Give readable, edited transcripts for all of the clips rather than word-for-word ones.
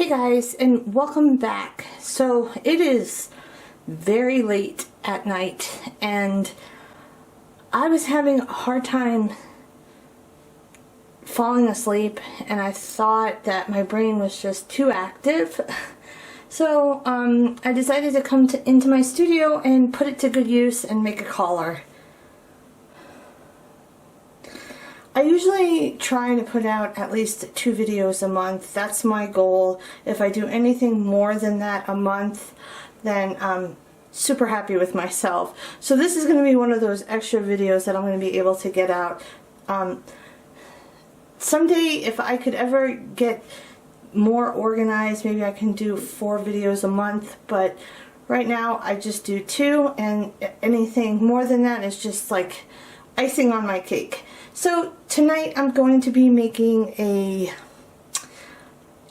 Hey guys, and welcome back. So it is very late at night and I was having a hard time falling asleep, and I thought that my brain was just too active. So I decided to come into my studio and put it to good use and make a collar. I usually try to put out at least 2 videos a month. That's my goal. If I do anything more than that a month, then I'm super happy with myself. So this is going to be one of those extra videos that I'm going to be able to get out. Someday, if I could ever get more organized, maybe I can do 4 videos a month, but right now I just do 2, and anything more than that is just like icing on my cake. So tonight I'm going to be making a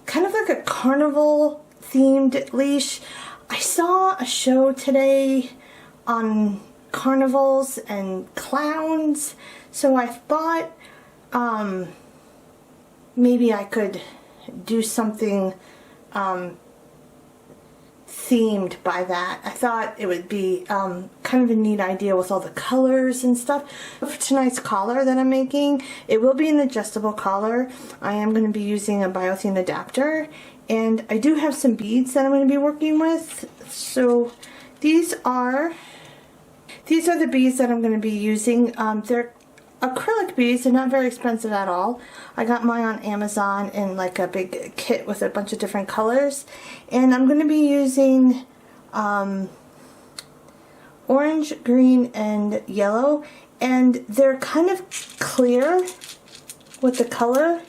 kind of like a carnival themed leash. I saw a show today on carnivals and clowns, so I thought maybe I could do something themed by that. I thought it would be kind of a neat idea with all the colors and stuff. For tonight's collar that I'm making, it will be an adjustable collar. I am going to be using a Thane adapter, and I do have some beads that I'm going to be working with. So these are the beads that I'm going to be using. They're acrylic beads. They're not very expensive at all. I got mine on Amazon in like a big kit with a bunch of different colors, and I'm going to be using orange, green, and yellow, and they're kind of clear with the color,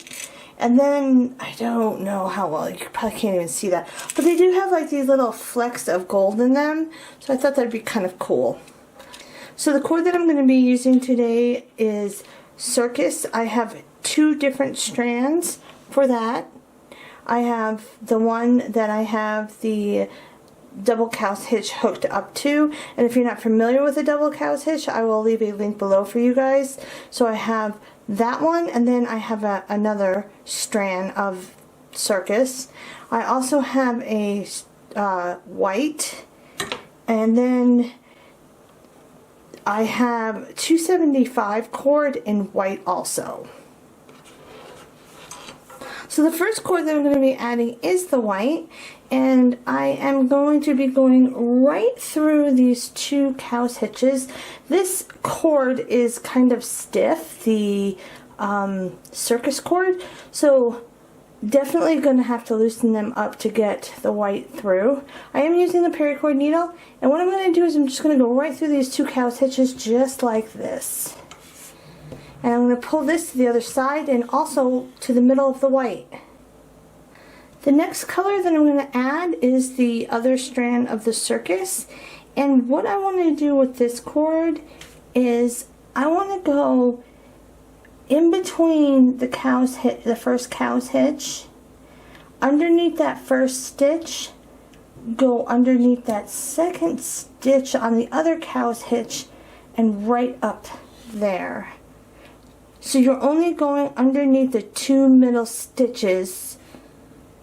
and then I don't know how well, you probably can't even see that, but they do have like these little flecks of gold in them, so I thought that'd be kind of cool. So the cord that I'm going to be using today is Circus. I have 2 different strands for that. I have the one that I have the double cow's hitch hooked up to, and if you're not familiar with a double cow's hitch, I will leave a link below for you guys. So I have that one, and then I have another strand of Circus. I also have a white, and then I have 275 cord in white also. So the first cord that I'm going to be adding is the white, and I am going to be going right through these 2 cow's hitches. This cord is kind of stiff, the Circus cord, so definitely going to have to loosen them up to get the white through. I am using the Paracord needle, and what I'm going to do is I'm just going to go right through these 2 cow's hitches just like this. And I'm going to pull this to the other side and also to the middle of the white. The next color that I'm going to add is the other strand of the Circus, and what I want to do with this cord is I want to go in between the first cow's hitch, underneath that first stitch, go underneath that second stitch on the other cow's hitch, and right up there. So you're only going underneath the 2 middle stitches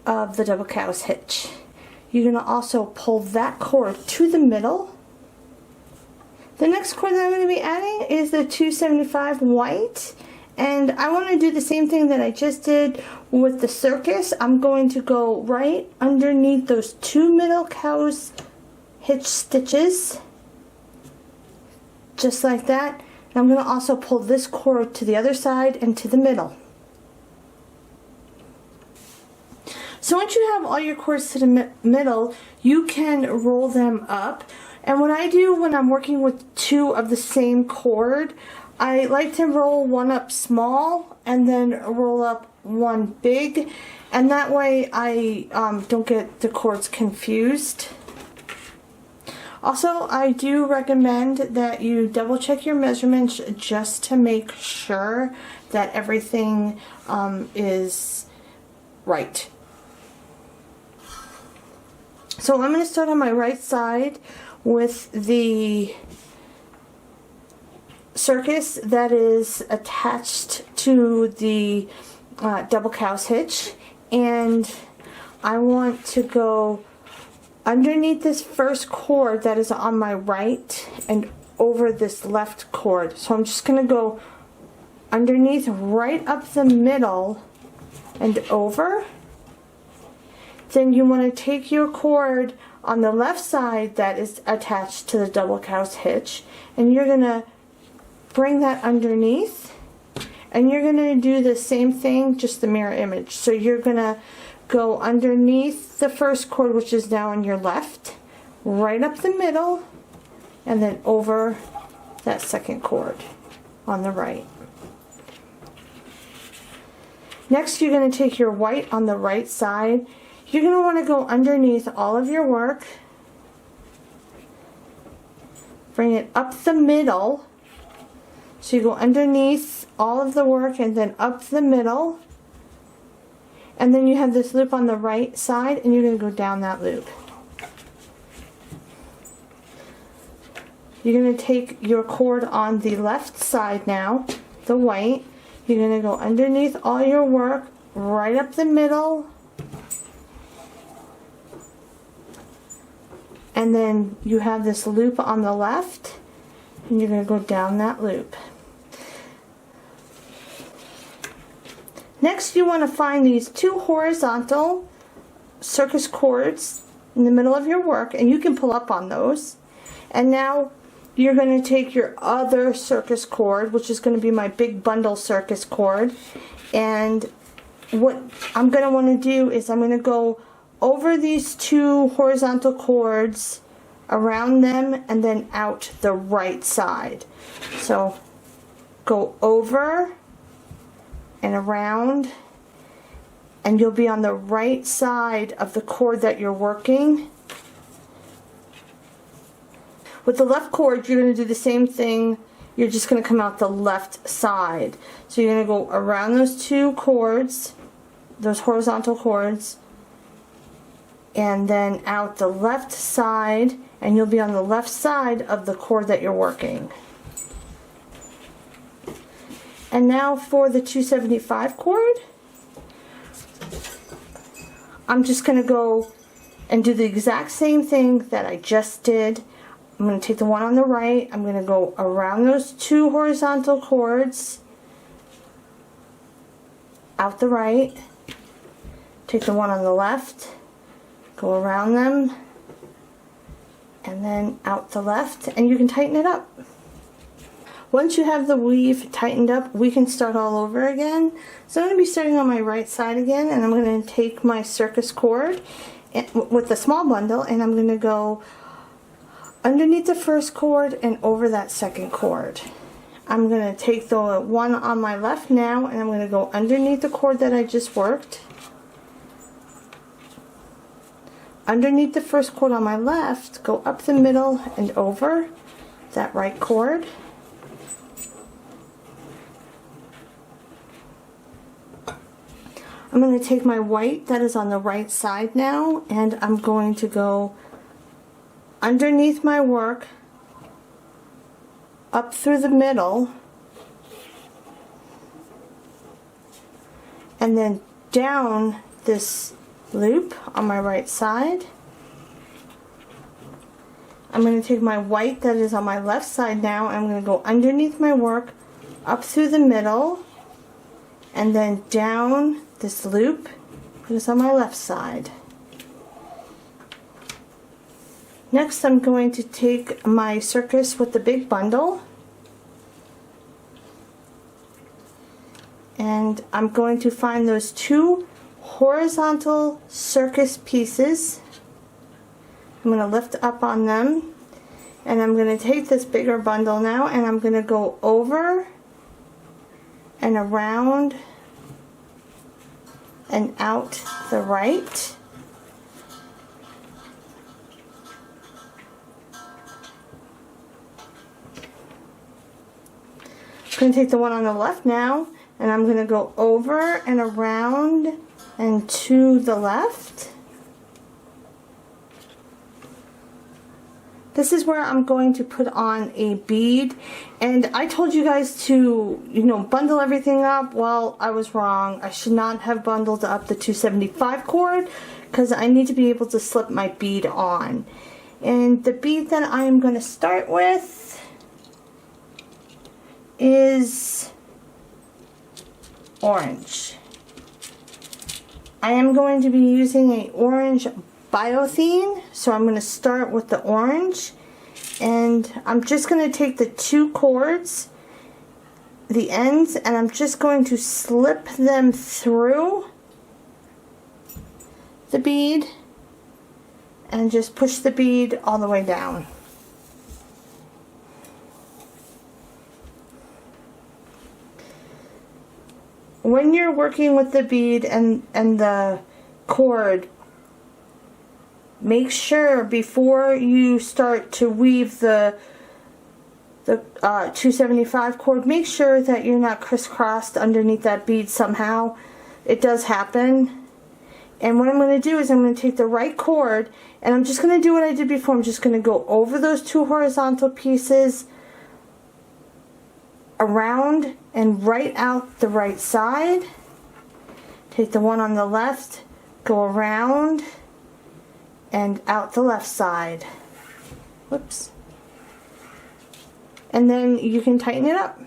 of the double cow's hitch. You're going to also pull that cord to the middle. The next cord that I'm going to be adding is the 275 white. And I want to do the same thing that I just did with the Circus. I'm going to go right underneath those 2 middle cow's hitch stitches, just like that. And I'm going to also pull this cord to the other side and to the middle. So once you have all your cords to the middle, you can roll them up. And what I do when I'm working with 2 of the same cord, I like to roll one up small and then roll up one big, and that way I don't get the cords confused. Also, I do recommend that you double check your measurements just to make sure that everything is right. So I'm going to start on my right side with the Circus that is attached to the double cow's hitch, and I want to go underneath this first cord that is on my right and over this left cord. So I'm just going to go underneath, right up the middle and over. Then you want to take your cord on the left side that is attached to the double cow's hitch, and you're going to bring that underneath, and you're going to do the same thing, just the mirror image. So you're going to go underneath the first cord, which is now on your left, right up the middle, and then over that second cord on the right. Next, you're going to take your white on the right side. You're going to want to go underneath all of your work, bring it up the middle. So you go underneath all of the work and then up the middle. And then you have this loop on the right side, and you're going to go down that loop. You're going to take your cord on the left side now, the white. You're going to go underneath all your work, right up the middle. And then you have this loop on the left, and you're going to go down that loop. Next, you want to find these two horizontal circus cords in the middle of your work, and you can pull up on those. And now you're going to take your other circus cord, which is going to be my big bundle circus cord, and what I'm going to want to do is I'm going to go over these two horizontal cords, around them, and then out the right side. So go over and around, and you'll be on the right side of the cord that you're working. With the left cord, you're going to do the same thing. You're just going to come out the left side. So you're going to go around those two cords, those horizontal cords, and then out the left side, and you'll be on the left side of the cord that you're working. And now for the 275 cord, I'm just going to go and do the exact same thing that I just did. I'm going to take the one on the right, I'm going to go around those two horizontal cords, out the right, take the one on the left, go around them, and then out the left, and you can tighten it up. Once you have the weave tightened up, we can start all over again. So I'm going to be starting on my right side again, and I'm going to take my circus cord with the small bundle, and I'm going to go underneath the first cord and over that second cord. I'm going to take the one on my left now, and I'm going to go underneath the cord that I just worked. Underneath the first cord on my left, go up the middle and over that right cord. I'm going to take my white that is on the right side now, and I'm going to go underneath my work, up through the middle, and then down this loop on my right side. I'm going to take my white that is on my left side now, and I'm going to go underneath my work, up through the middle, and then down this loop that is on my left side. Next, I'm going to take my circus with the big bundle, and I'm going to find those two horizontal circus pieces. I'm going to lift up on them, and I'm going to take this bigger bundle now, and I'm going to go over and around and out the right. I'm going to take the one on the left now, and I'm going to go over and around and to the left. This is where I'm going to put on a bead, and I told you guys to, bundle everything up. Well, I was wrong. I should not have bundled up the 275 cord, because I need to be able to slip my bead on. And the bead that I'm going to start with is orange. I am going to be using a orange Thane, so I'm going to start with the orange, and I'm just going to take the two cords, the ends, and I'm just going to slip them through the bead and just push the bead all the way down. When you're working with the bead and the cord, make sure before you start to weave the 275 cord, make sure that you're not crisscrossed underneath that bead somehow. It does happen. And what I'm going to do is I'm going to take the right cord, and I'm just going to do what I did before. I'm just going to go over those two horizontal pieces, around and right out the right side. Take the one on the left, go around and out the left side. Whoops. And then you can tighten it up.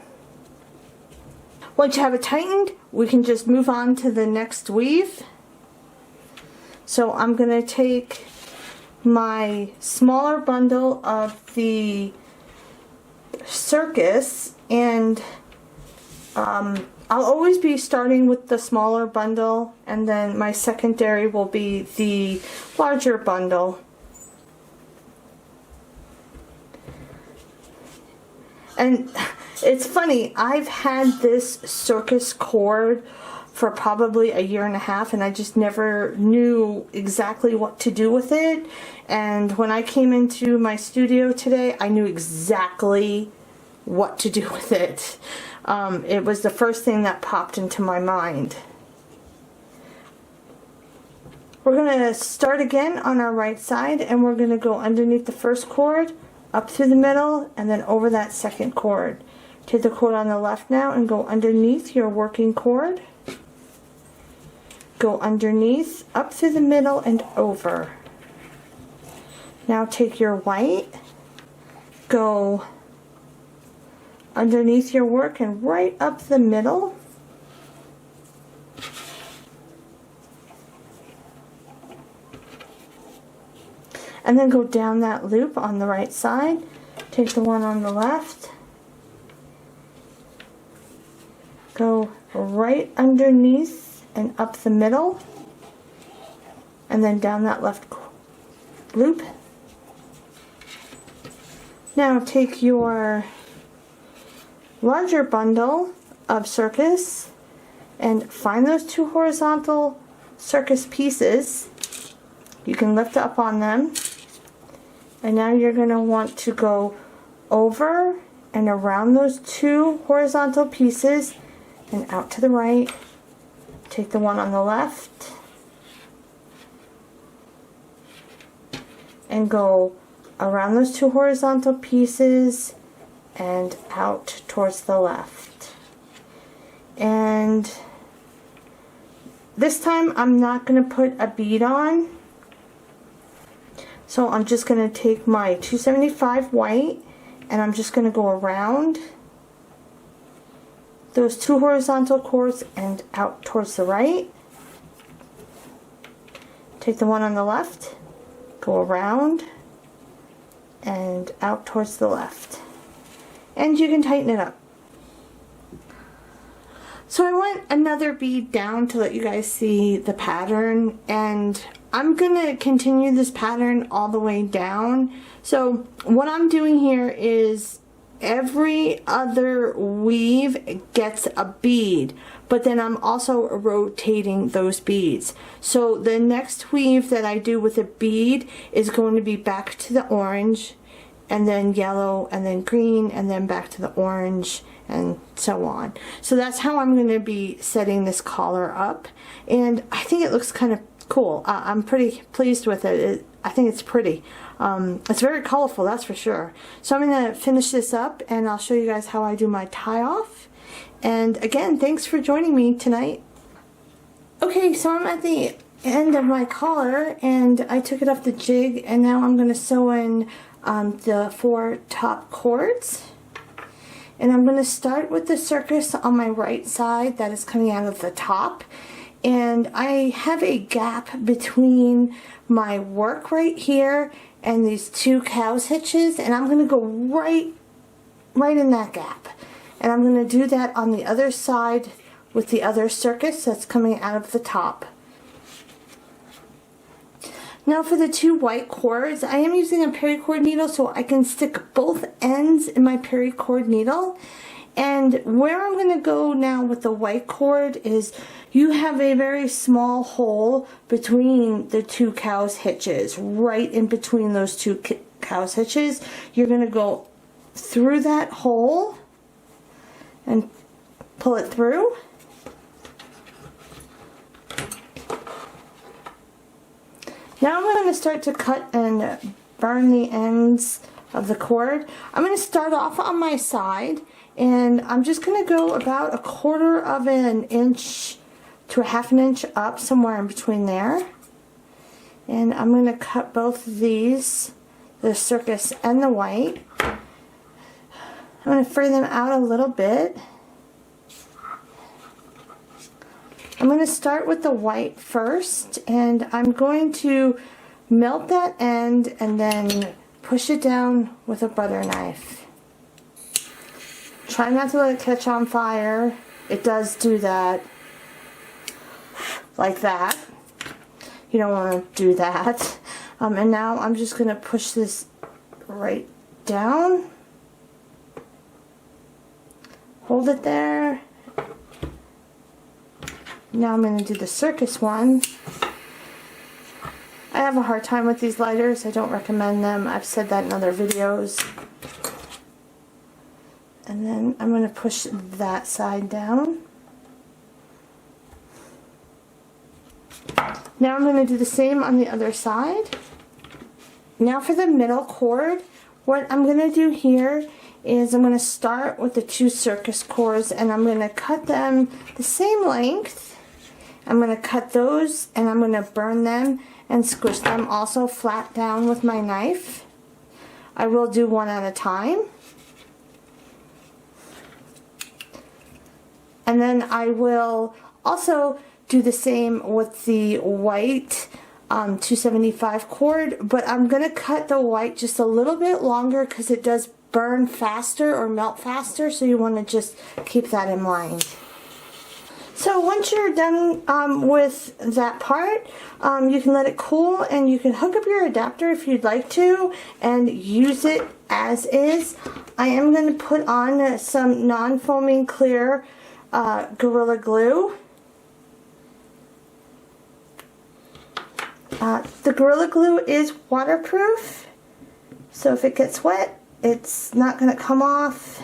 Once you have it tightened, we can just move on to the next weave. So I'm going to take my smaller bundle of the Circus, and I'll always be starting with the smaller bundle, and then my secondary will be the larger bundle. And it's funny, I've had this Circus cord for probably 1.5 years, and I just never knew exactly what to do with it. And when I came into my studio today, I knew exactly what to do with it. It was the first thing that popped into my mind. We're going to start again on our right side, and we're going to go underneath the first cord, up through the middle, and then over that second cord. Take the cord on the left now and go underneath your working cord. Go underneath, up through the middle, and over. Now take your white, go underneath your work and right up the middle. And then go down that loop on the right side. Take the one on the left. Go right underneath and up the middle. And then down that left loop. Now take your larger bundle of Circus and find those two horizontal Circus pieces. You can lift up on them, and now you're going to want to go over and around those two horizontal pieces and out to the right. Take the one on the left and go around those two horizontal pieces and out towards the left. And this time I'm not going to put a bead on, so I'm just going to take my 275 white and I'm just going to go around those two horizontal cords and out towards the right. Take the one on the left, go around and out towards the left. And you can tighten it up. So I went another bead down to let you guys see the pattern, and I'm going to continue this pattern all the way down. So what I'm doing here is every other weave gets a bead, but then I'm also rotating those beads. So the next weave that I do with a bead is going to be back to the orange, and then yellow, and then green, and then back to the orange, and so on. So that's how I'm going to be setting this collar up, and I think it looks kind of cool. I'm pretty pleased with it. I think it's pretty. It's very colorful, that's for sure. So I'm going to finish this up, and I'll show you guys how I do my tie off. And again, thanks for joining me tonight. Okay, so I'm at the end of my collar and I took it off the jig, and now I'm going to sew in the 4 top cords. And I'm going to start with the circus on my right side that is coming out of the top. And I have a gap between my work right here and these 2 cow's hitches, and I'm going to go right in that gap. And I'm going to do that on the other side with the other circus that's coming out of the top. Now for the 2 white cords, I am using a paracord needle so I can stick both ends in my paracord needle. And where I'm going to go now with the white cord is you have a very small hole between the 2 cow's hitches. Right in between those 2 cow's hitches, you're going to go through that hole and pull it through. Now I'm going to start to cut and burn the ends of the cord. I'm going to start off on my side, and I'm just going to go about 1/4 of an inch to 1/2 inch up, somewhere in between there. And I'm going to cut both of these, the circus and the white. I'm going to fray them out a little bit. I'm going to start with the white first, and I'm going to melt that end and then push it down with a butter knife. Try not to let it catch on fire. It does do that. Like that. You don't want to do that. And now I'm just going to push this right down. Hold it there. Now I'm going to do the circus one. I have a hard time with these lighters. I don't recommend them. I've said that in other videos. And then I'm going to push that side down. Now I'm going to do the same on the other side. Now for the middle cord, what I'm going to do here is I'm going to start with the 2 circus cords, and I'm going to cut them the same length. I'm going to cut those, and I'm going to burn them and squish them also flat down with my knife. I will do one at a time. And then I will also do the same with the white 275 cord, but I'm going to cut the white just a little bit longer because it does burn faster or melt faster, so you want to just keep that in mind. So once you're done with that part, you can let it cool, and you can hook up your adapter if you'd like to and use it as is. I am going to put on some non-foaming clear Gorilla Glue. The Gorilla Glue is waterproof, so if it gets wet, it's not going to come off.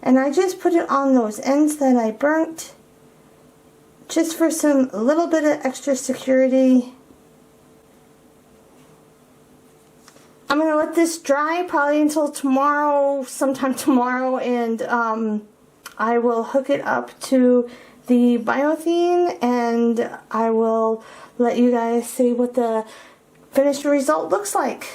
And I just put it on those ends that I burnt, just for some little bit of extra security. I'm going to let this dry probably until tomorrow, sometime tomorrow, and I will hook it up to the Thane, and I will let you guys see what the finished result looks like.